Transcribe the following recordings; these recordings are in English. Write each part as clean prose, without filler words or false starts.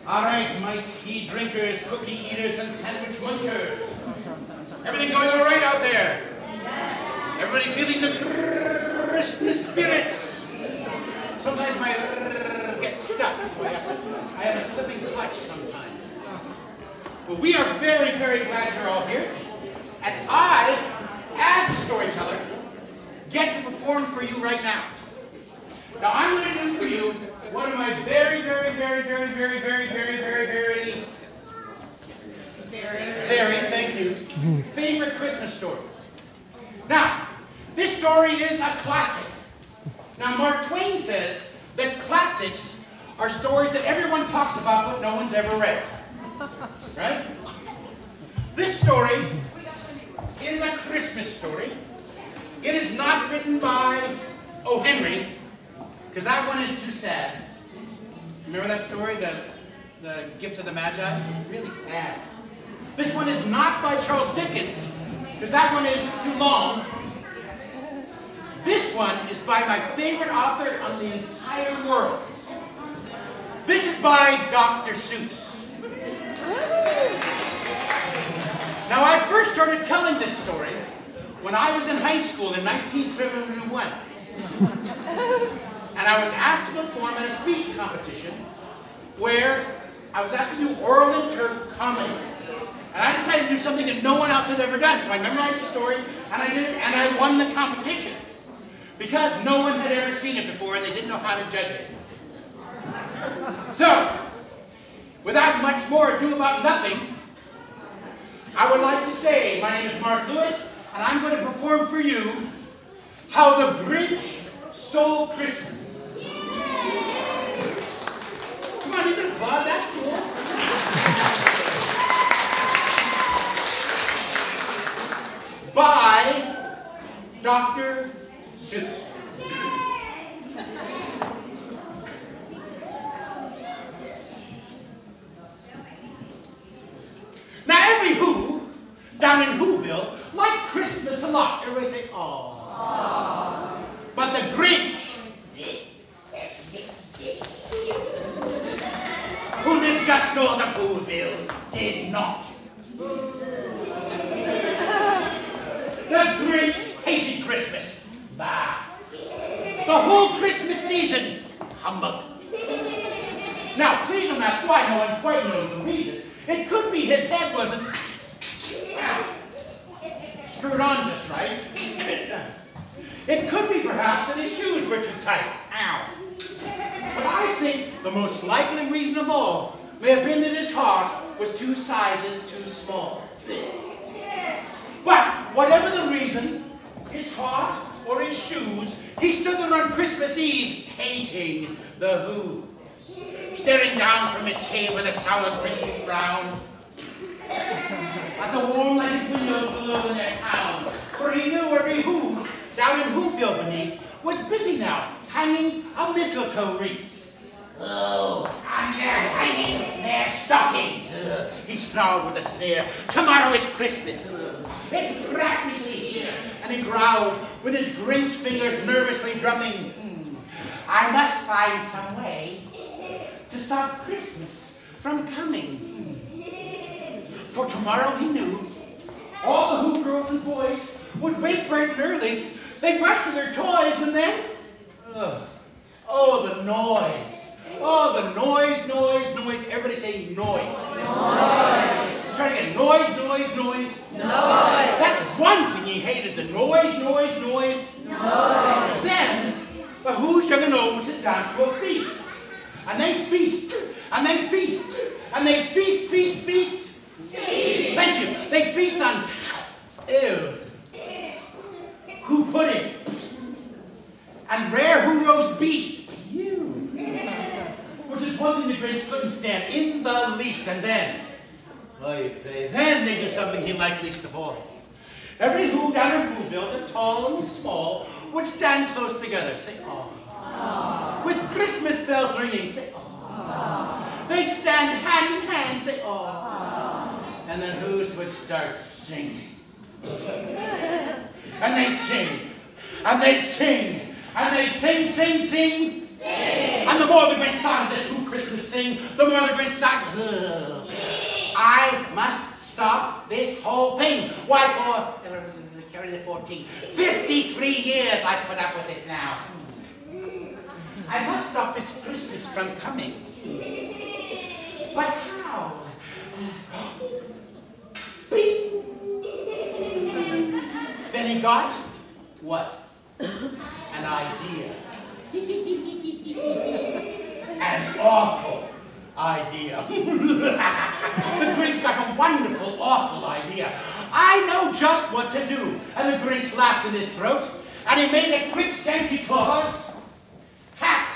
All right, my tea drinkers, cookie eaters, and sandwich munchers. Everything going all right out there? Everybody feeling the Christmas spirits? Sometimes my gets stuck, so I have a slipping clutch sometimes. Well, we are very, very glad you're all here. And I, as a storyteller, get to perform for you right now. Now, I'm going to do for you one of my very, thank you, favorite Christmas stories. Now, this story is a classic. Now, Mark Twain says that classics are stories that everyone talks about but no one's ever read. Right? This story is a Christmas story. It is not written by O. Henry, because that one is too sad. Remember that story, the Gift of the Magi? Really sad. This one is not by Charles Dickens, because that one is too long. This one is by my favorite author on the entire world. This is by Dr. Seuss. Now, I first started telling this story when I was in high school in 1971. And I was asked to perform in a speech competition where I was asked to do oral and Turk comedy. And I decided to do something that no one else had ever done. So I memorized the story, and I did it, and I won the competition. Because no one had ever seen it before, and they didn't know how to judge it. So, without much more ado about nothing, I would like to say, my name is Mark Lewis, and I'm going to perform for you How the Grinch Stole Christmas. Come on, you can applaud, that's cool. By Dr. Seuss. Now, every Who down in Whoville like Christmas a lot. Everybody say, "Aww." Aww. But the Grinch, who lived just north of Whoville, did not. The Grinch hated Christmas. Bah. The whole Christmas season, humbug. Now, please don't ask why. No one quite knows the reason. It could be his head wasn't screwed on just right. It could be perhaps that his shoes were too tight. Ow. But I think the most likely reason of all may have been that his heart was 2 sizes too small. But whatever the reason, his heart or his shoes, he stood there on Christmas Eve hating the Who, staring down from his cave with a sour, grinchy frown at the warm lighted windows below in their town, for he knew every Who down in Whoville beneath was busy now, hanging a mistletoe wreath. Oh, I'm just hanging their stockings, he snarled with a sneer. Tomorrow is Christmas. It's practically here. And he growled with his Grinch fingers nervously drumming. I must find some way to stop Christmas from coming. For tomorrow, he knew, all the Who girls and boys would wake bright and early. They'd rush for their toys, and then, oh, the noise. Oh, the noise, noise, noise. Everybody say noise. Noise. Let's try again. Noise, noise, noise. Noise. That's one thing he hated, the noise, noise, noise. Noise. Then, the Who's young and old would sit down to a feast. And they'd feast, and they'd feast, and they'd feast, feast, feast. Thank you. They'd feast on, Who pudding, and rare Who roast beast. Which is one thing the Grinch couldn't stand in the least. And then they do something he liked least of all. Every Who down in Whoville, the tall and the small, would stand close together, say, "Aw." With Christmas bells ringing, say, "Aw." They'd stand hand in hand, say, "Aw." And then Who's would start singing. And they'd sing, and they'd sing, and they'd sing, sing, sing. And the more the Grinch thought of this Who Christmas Christmas sing, the more the Grinch thought, ugh, I must stop this whole thing. Why, for, carry the 14, 53 years I've put up with it now. I must stop this Christmas from coming. But how? Beep. Then he got, what? An idea. An awful idea. The Grinch got a wonderful, awful idea. I know just what to do. And the Grinch laughed in his throat, and he made a quick Santa Claus hat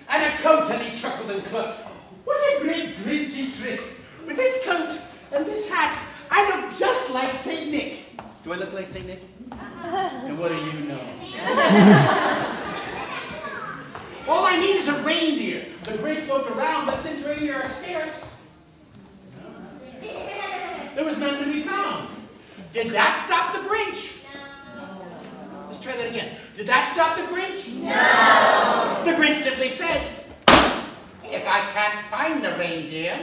and a coat, and he chuckled and clucked. What a great Grinchy trick. With this coat and this hat, I look just like St. Nick. Do I look like St. Nick? And what do you know? All I need is a reindeer. The Grinch looked around, but since reindeer are scarce, there was none to be found. Did that stop the Grinch? Let's try that again. Did that stop the Grinch? No. The Grinch simply said, if I can't find the reindeer,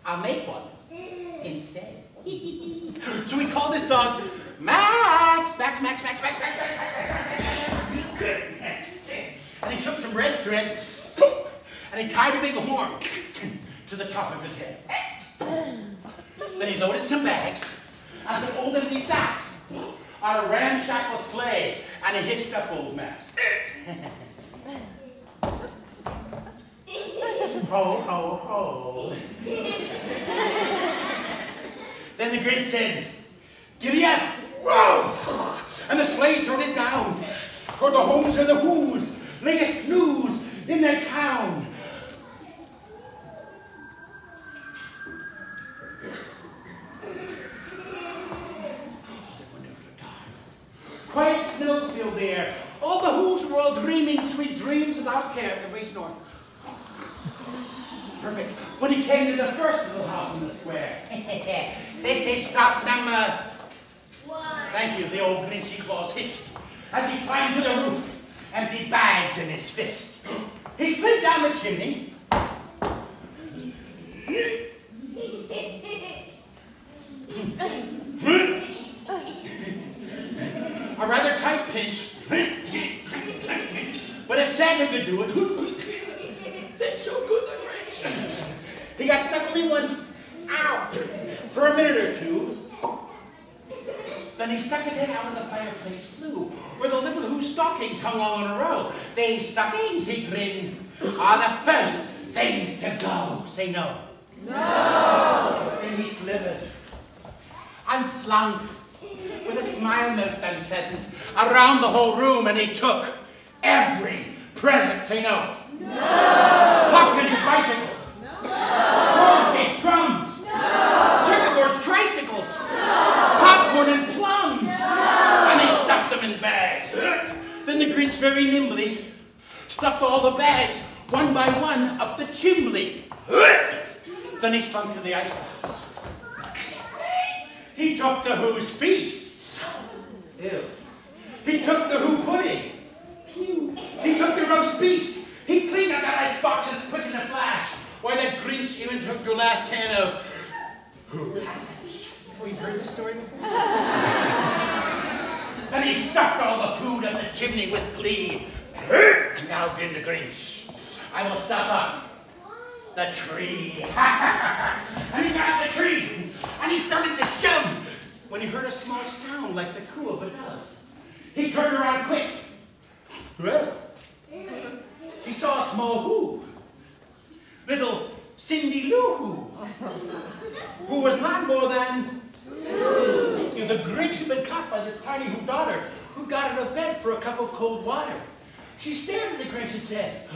I'll make one instead. So we called this dog Max. Max, Max, Max, Max, Max, Max, Max, Max, Max. And he took some red thread, and he tied a big horn to the top of his head. Then he loaded some bags and some old empty sacks on a ramshackle sleigh, and he hitched up old Max. Ho, ho, ho. Then the Grinch said, giddy up, whoa! And the sleigh started down toward the homes of the Who's, lay a snooze in their town. Quiet snowfield there. All the Who's were all dreaming sweet dreams without care. Everybody snore. Perfect. When he came to the first little house in the square. They say stop number one. Thank you, the old Grinchy Claus hissed as he climbed to the roof, empty bags in his fist. He slid down the chimney. A rather tight pinch. But if Santa could do it, then so could the Grinch. He got stuck only once, ow, for a minute or two. Then he stuck his head out in the fireplace flue, where the little Who stockings hung all in a row. These stockings, he grinned, are the first things to go. Say no. No. Then he slithered and slunk with a smile most unpleasant around the whole room, and he took every present. Say no. No. Pumpkins and bicycles. No. Horses, drums. No. Checkerboards, tricycles. No. Popcorn and plums. No. And he stuffed them in bags. Then the Grinch very nimbly stuffed all the bags, one by one, up the chimney. Then he slunk to the icebox. He took the Who's feast. Ew. He took the Who pudding. He took the roast beast. He cleaned out that icebox as quick as a flash. Why, that Grinch even took the last can of Who Cabbage. We've heard this story before. Then he stuffed all the food up the chimney with glee. Now grinned the Grinch. I will stop up the tree. And he got up the tree, and he started to shove when he heard a small sound like the coo of a dove. He turned around quick. Well, he saw a small Who, little Cindy Lou who was not more than thank you. The Grinch had been caught by this tiny Who daughter who got out of bed for a cup of cold water. She stared at the Grinch and said,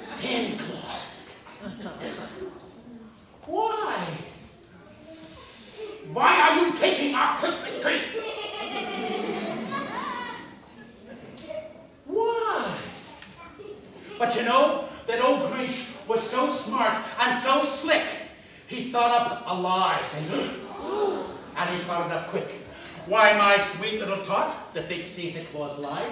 Santa Claus. Why? Why are you taking our Christmas tree? Why? But you know, that old Grinch was so smart and so slick, he thought up a lie, saying, and he thought it up quick. Why, my sweet little tot, the fake Santa Claus lied.